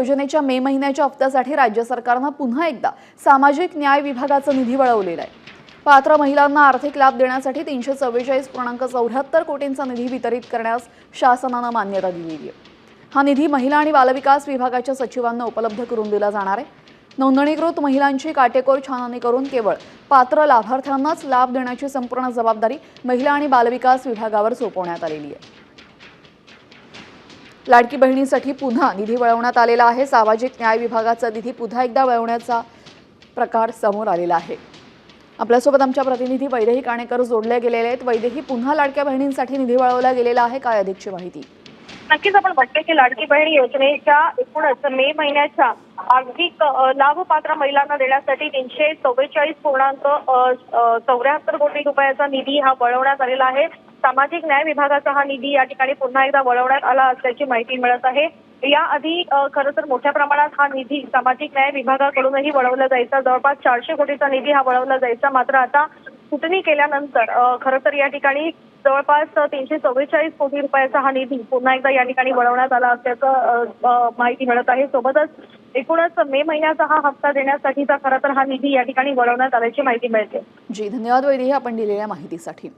योजनेच्या मे महिन्याच्या हप्त्यासाठी राज्य सरकारनं पुन्हा एकदा सामाजिक न्याय विभागाचा निधी वळवलेला आहे। पात्र महिलांना आर्थिक लाभ देण्यासाठी 344.74 कोटींचा निधी वितरित करण्यास शासनानं मान्यता दिलेली आहे। हा निधी महिला आणि बालविकास विभागाच्या सचिवांना उपलब्ध करून दिला जाणार आहे। नोंदणीकृत महिलांची काटेकोर छाननी करून केवळ पात्र लाभार्थ्यांनाच लाभ देण्याची संपूर्ण जबाबदारी महिला आणि बालविकास विभागावर सोपवण्यात आलेली आहे। लाडकी बहिणीसाठी पुन्हा निधी वळवण्यात आलेला आहे। सामाजिक न्याय विभागाचा निधी पुन्हा एकदा वळवण्याचा प्रकार समोर आलेला आहे। आपल्यासोबत आमच्या प्रतिनिधी वैदेही काणेकर जोडले गेलेले आहेत। वैदेही, पुन्हा लाडक्या बहिणींसाठी निधी वळवला गेलेला आहे, काय अधिकची माहिती? नक्कीच आपण बघतोय की लाडकी बहीण योजनेच्या एकूणच मे महिन्याच्या आर्थिक लाभ पात्र महिलांना देण्यासाठी 344.74 कोटी रुपयाचा निधी हा वळवण्यात आलेला आहे। सामाजिक न्याय विभागाचा हा निधी या ठिकाणी पुन्हा एकदा वळवण्यात आला असल्याची माहिती मिळत आहे। याआधी खरं तर मोठ्या प्रमाणात हा निधी सामाजिक न्याय विभागाकडूनही वळवला जायचा। जवळपास 400 कोटीचा निधी हा वळवला जायचा। मात्र आता सुटणी केल्यानंतर खरं तर या ठिकाणी जवळपास 344 कोटी रुपयाचा हा निधी पुन्हा एकदा या ठिकाणी वळवण्यात आला असल्याचं माहिती मिळत आहे। सोबतच एकूणच मे महिन्याचा हा हप्ता देण्यासाठीचा खरं तर हा निधी या ठिकाणी वळवण्यात आल्याची माहिती मिळते। जी, धन्यवाद वैदेही, आपण दिलेल्या माहितीसाठी।